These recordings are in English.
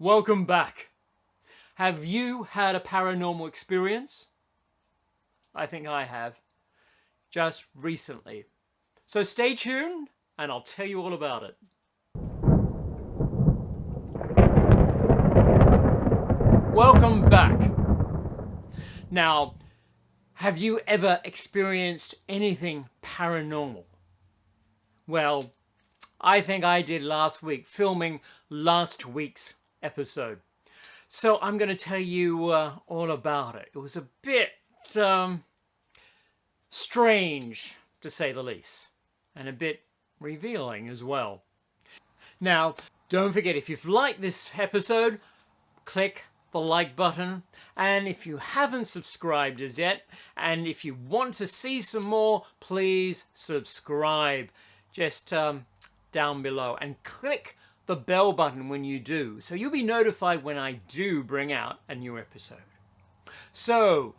Welcome back. Have you had a paranormal experience? I think I have, just recently. So stay tuned and I'll tell you all about it. Welcome back. Now, have you ever experienced anything paranormal? Well, I think I did last week, filming last week's episode. So I'm going to tell you all about it. It was a bit strange, to say the least, and a bit revealing as well. Now, don't forget, if you've liked this episode, click the like button, and if you haven't subscribed as yet, and if you want to see some more, please subscribe just down below, and click the bell button when you do, so you'll be notified when I do bring out a new episode. So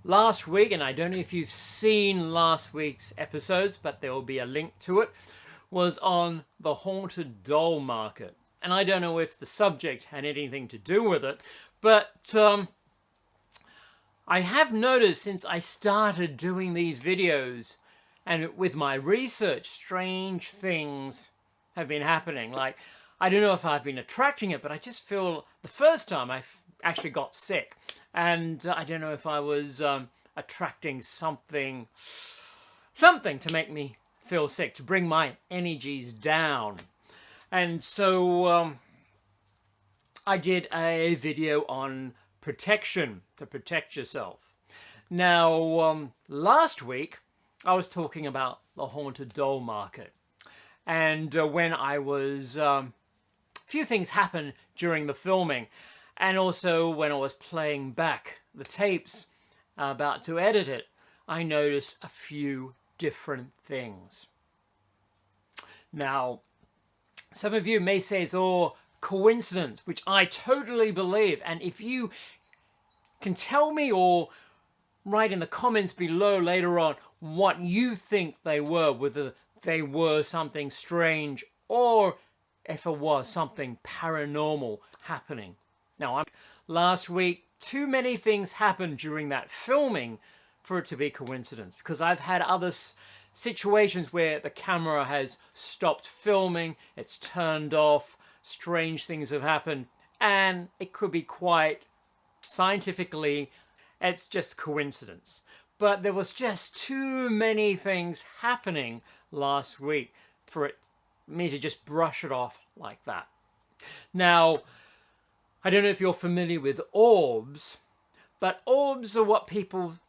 last week, and I don't know if you've seen last week's episodes, but there will be a link to it, was on the haunted doll market. And I don't know if the subject had anything to do with it, but I have noticed since I started doing these videos and with my research, strange things have been happening. Like, I don't know if I've been attracting it, but I just feel the first time I actually got sick. And I don't know if I was attracting something to make me feel sick, to bring my energies down. And so I did a video on protection, to protect yourself. Now, last week, I was talking about the haunted doll market. And when I was, a few things happened during the filming. And also when I was playing back the tapes, about to edit it, I noticed a few different things. Now, some of you may say it's all coincidence, which I totally believe. And if you can tell me or write in the comments below later on what you think they were, whether they were something strange or if it was something paranormal happening. Now, last week, too many things happened during that filming for it to be coincidence, because I've had other situations where the camera has stopped filming, it's turned off, strange things have happened, and it could be quite scientifically, it's just coincidence. But there was just too many things happening last week for me to just brush it off like that. Now, I don't know if you're familiar with orbs, but orbs are what people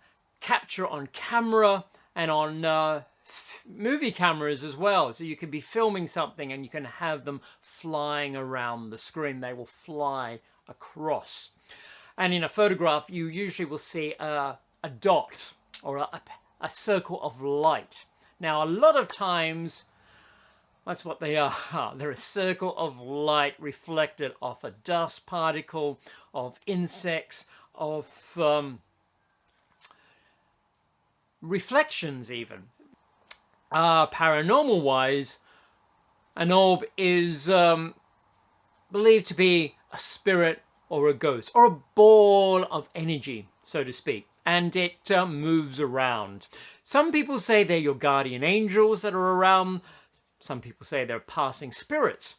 capture on camera and on movie cameras as well. So you can be filming something and you can have them flying around the screen. They will fly across. And in a photograph, you usually will see a dot or a circle of light. Now, a lot of times, that's what they are. They're a circle of light reflected off a dust particle, of insects, of reflections even. Paranormal wise, an orb is believed to be a spirit or a ghost or a ball of energy, so to speak, and it moves around. Some people say they're your guardian angels that are around. Some people say they're passing spirits.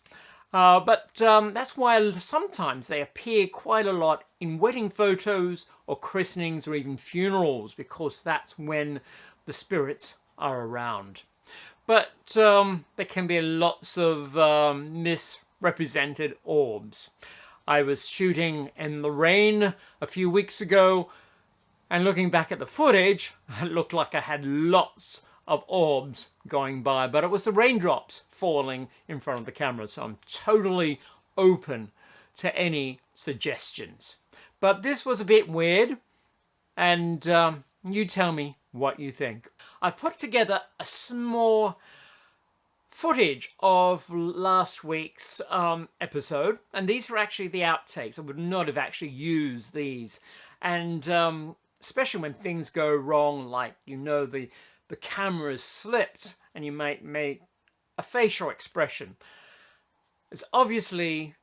But that's why sometimes they appear quite a lot in wedding photos or christenings or even funerals, because that's when the spirits are around. But there can be lots of misrepresented orbs. I was shooting in the rain a few weeks ago, and looking back at the footage, it looked like I had lots of orbs going by, but it was the raindrops falling in front of the camera, so I'm totally open to any suggestions. But this was a bit weird, and you tell me what you think. I've put together a small footage of last week's episode, and these are actually the outtakes. I would not have actually used these, and especially when things go wrong, like, you know, the camera is slipped and you might make a facial expression. It's obviously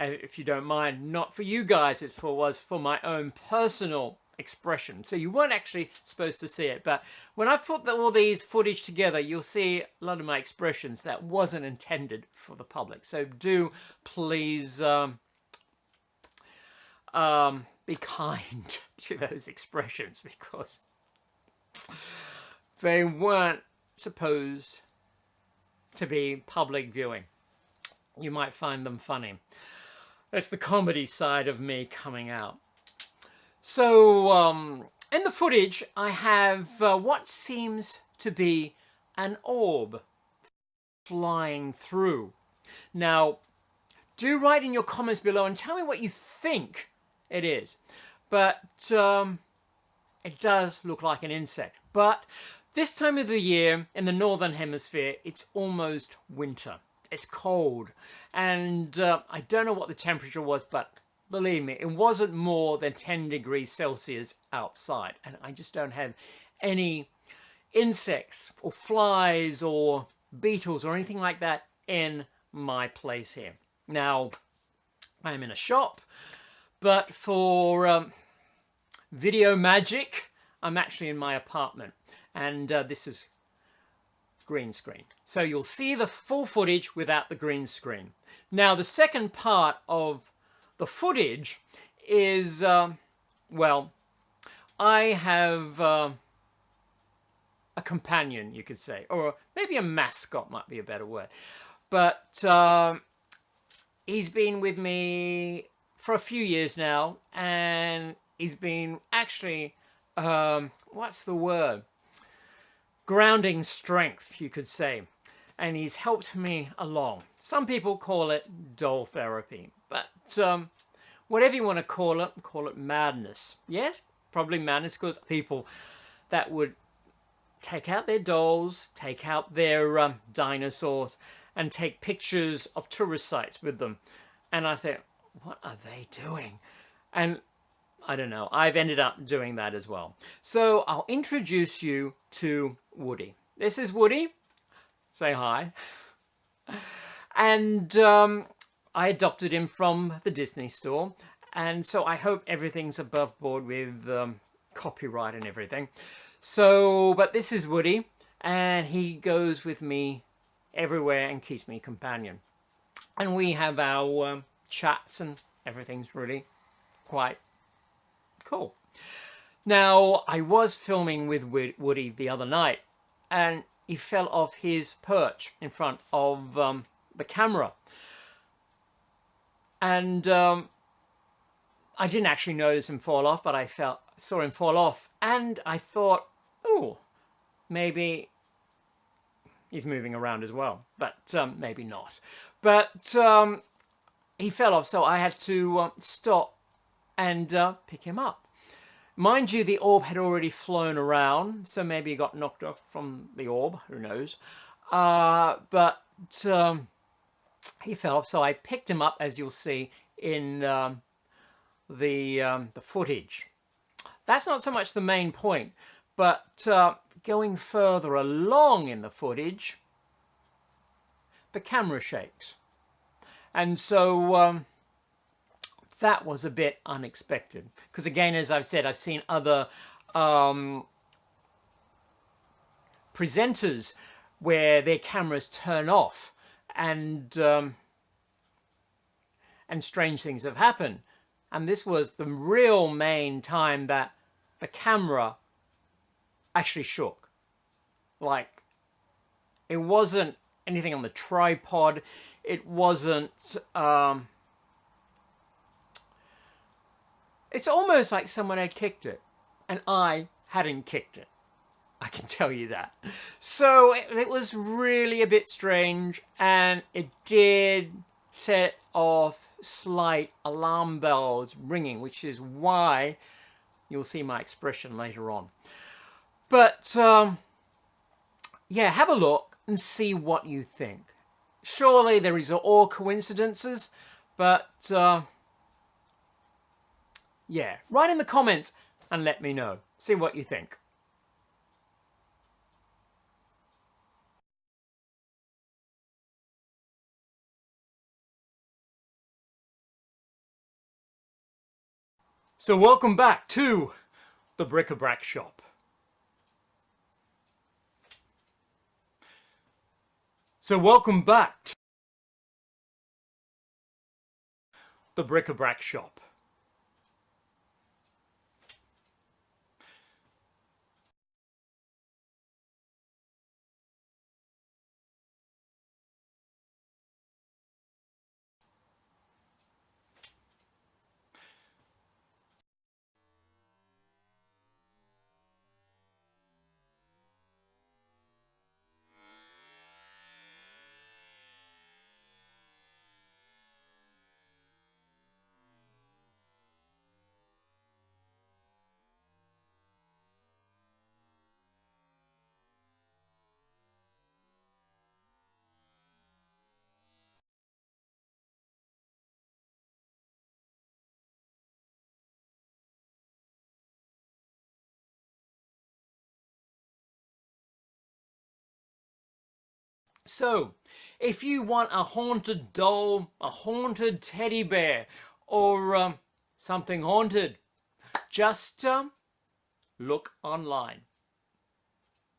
if you don't mind, not for you guys, was for my own personal expression. So you weren't actually supposed to see it, but when I put all these footage together, you'll see a lot of my expressions that wasn't intended for the public. So do please be kind to those expressions, because they weren't supposed to be public viewing. You might find them funny. That's the comedy side of me coming out. So in the footage, I have what seems to be an orb flying through. Now, do write in your comments below and tell me what you think it is. But it does look like an insect. But this time of the year in the Northern Hemisphere, it's almost winter. It's cold. And I don't know what the temperature was, but believe me, it wasn't more than 10 degrees Celsius outside. And I just don't have any insects or flies or beetles or anything like that in my place here. Now, I'm in a shop, but for video magic, I'm actually in my apartment. And this is green screen. So you'll see the full footage without the green screen. Now, the second part of the footage is, well, I have a companion, you could say, or maybe a mascot might be a better word. But he's been with me for a few years now, and he's been actually, what's the word? Grounding strength, you could say. And he's helped me along. Some people call it doll therapy, but whatever you want to call it madness. Yes, probably madness, because people that would take out their dolls, take out their dinosaurs, and take pictures of tourist sites with them. And I think, what are they doing? And I don't know, I've ended up doing that as well. So I'll introduce you to Woody. This is Woody. Say hi. And I adopted him from the Disney store. And so I hope everything's above board with copyright and everything. So, but this is Woody, and he goes with me everywhere and keeps me companion. And we have our chats, and everything's really quite cool. Now, I was filming with Woody the other night, and he fell off his perch in front of the camera. And I didn't actually notice him fall off, but I saw him fall off, and I thought, oh, maybe he's moving around as well, but maybe not. But he fell off, so I had to stop and pick him up. Mind you, the orb had already flown around, so maybe he got knocked off from the orb, who knows. But he fell off, so I picked him up, as you'll see in the footage. That's not so much the main point, but going further along in the footage, the camera shakes. And so that was a bit unexpected. Because again, as I've said, I've seen other presenters where their cameras turn off and strange things have happened. And this was the real main time that the camera actually shook. Like, it wasn't anything on the tripod. It wasn't, it's almost like someone had kicked it, and I hadn't kicked it. I can tell you that. So it was really a bit strange, and it did set off slight alarm bells ringing, which is why you'll see my expression later on. But yeah, have a look and see what you think. Surely there is all coincidences, but yeah, write in the comments and let me know. See what you think. So welcome back to the Brac Shop. So welcome back to the Brac Shop. So, if you want a haunted doll, a haunted teddy bear, or something haunted, just look online.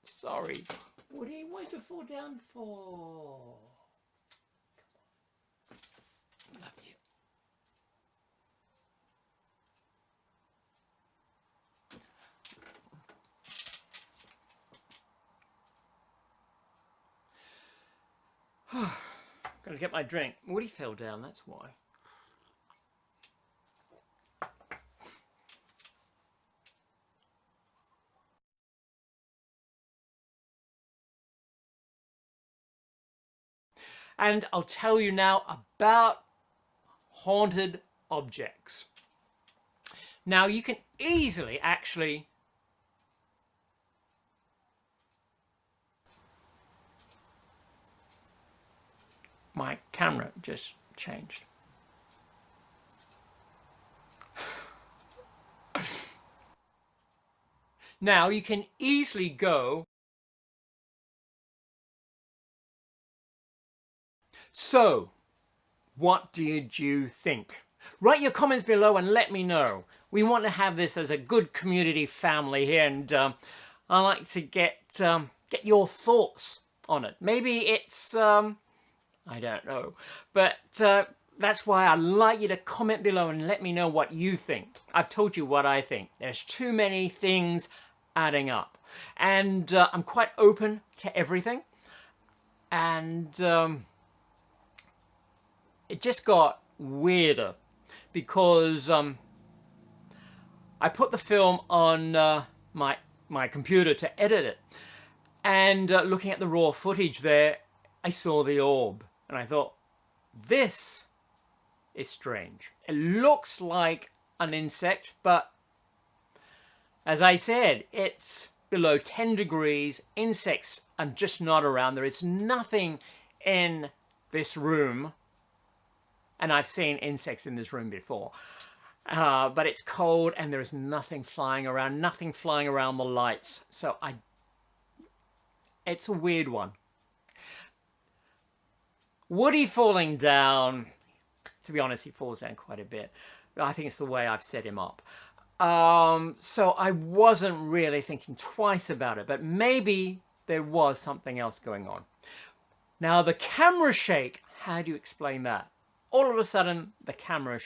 Sorry. What do you want to fall down for? Love you. Gotta get my drink. Woody fell down, that's why. And I'll tell you now about haunted objects. Now you can easily actually my camera just changed. Now you can easily go. So, what did you think? Write your comments below and let me know. We want to have this as a good community family here, and I like to get your thoughts on it. Maybe it's I don't know, but that's why I like you to comment below and let me know what you think. I've told you what I think. There's too many things adding up, and I'm quite open to everything, and it just got weirder because I put the film on my computer to edit it, and looking at the raw footage there, I saw the orb, and I thought, this is strange. It looks like an insect, but as I said, it's below 10 degrees. Insects are just not around. There is nothing in this room. And I've seen insects in this room before. But it's cold and there is nothing flying around the lights. So it's a weird one. Woody falling down, to be honest, he falls down quite a bit. I think it's the way I've set him up. So I wasn't really thinking twice about it, but maybe there was something else going on. Now the camera shake, how do you explain that? All of a sudden, the camera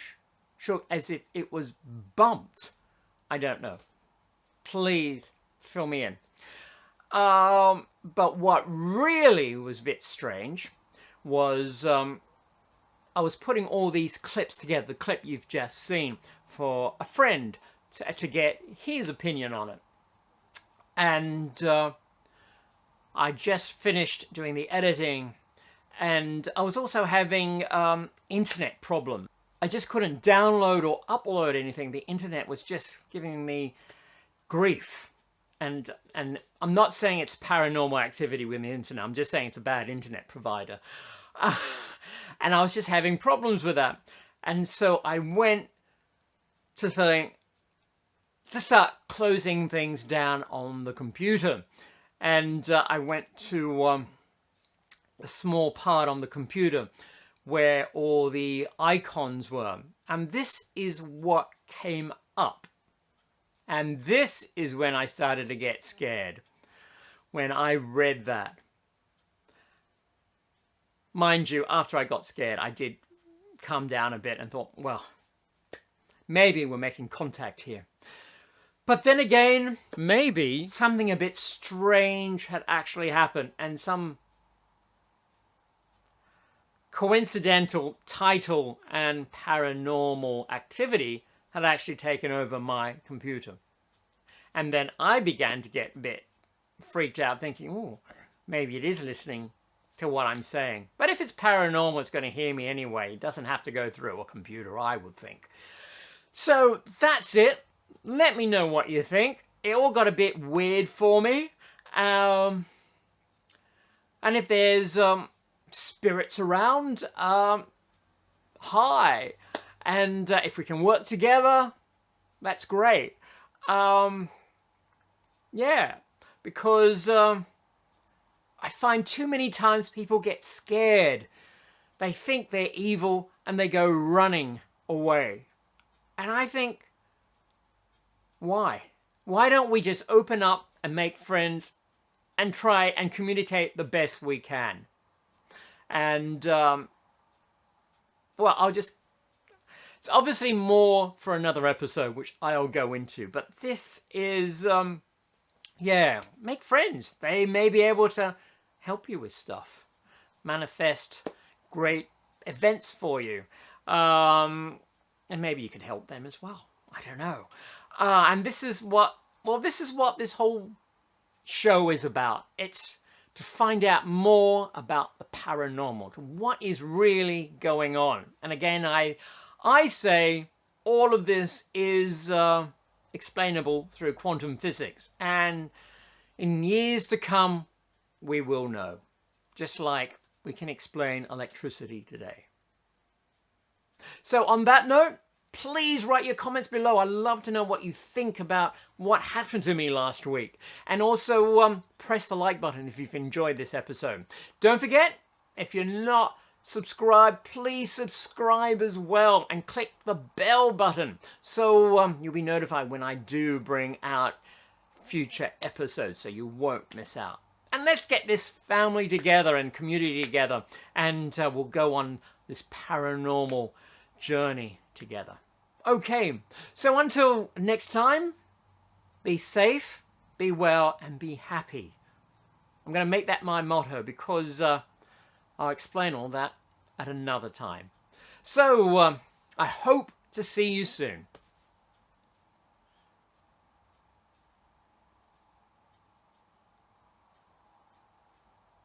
shook as if it was bumped. I don't know. Please fill me in. But what really was a bit strange was I was putting all these clips together, the clip you've just seen, for a friend to get his opinion on it. And I just finished doing the editing, and I was also having internet problems. I just couldn't download or upload anything. The internet was just giving me grief. And I'm not saying it's paranormal activity with the internet. I'm just saying it's a bad internet provider. And I was just having problems with that. And so I went to start closing things down on the computer. And I went to a small part on the computer where all the icons were. And this is what came up. And this is when I started to get scared, when I read that. Mind you, after I got scared, I did calm down a bit and thought, well, maybe we're making contact here. But then again, maybe something a bit strange had actually happened and some coincidental title and paranormal activity had actually taken over my computer. And then I began to get a bit freaked out thinking, oh, maybe it is listening to what I'm saying. But if it's paranormal, it's going to hear me anyway. It doesn't have to go through a computer, I would think. So that's it. Let me know what you think. It all got a bit weird for me. And if there's spirits around, hi. And if we can work together, that's great. Yeah, because I find too many times people get scared. They think they're evil and they go running away. And I think, why? Why don't we just open up and make friends and try and communicate the best we can? And, well, it's obviously more for another episode, which I'll go into. But this is, yeah, make friends. They may be able to help you with stuff. Manifest great events for you. And maybe you can help them as well. I don't know. And this is what this whole show is about. It's to find out more about the paranormal, to what is really going on. And again, I say all of this is explainable through quantum physics. And in years to come, we will know. Just like we can explain electricity today. So on that note, please write your comments below. I'd love to know what you think about what happened to me last week. And also press the like button if you've enjoyed this episode. Don't forget, if you're not subscribed, please subscribe as well. And click the bell button so you'll be notified when I do bring out future episodes so you won't miss out. And let's get this family together and community together. And we'll go on this paranormal journey together. Okay, so until next time, be safe, be well, and be happy. I'm going to make that my motto because I'll explain all that at another time. So I hope to see you soon.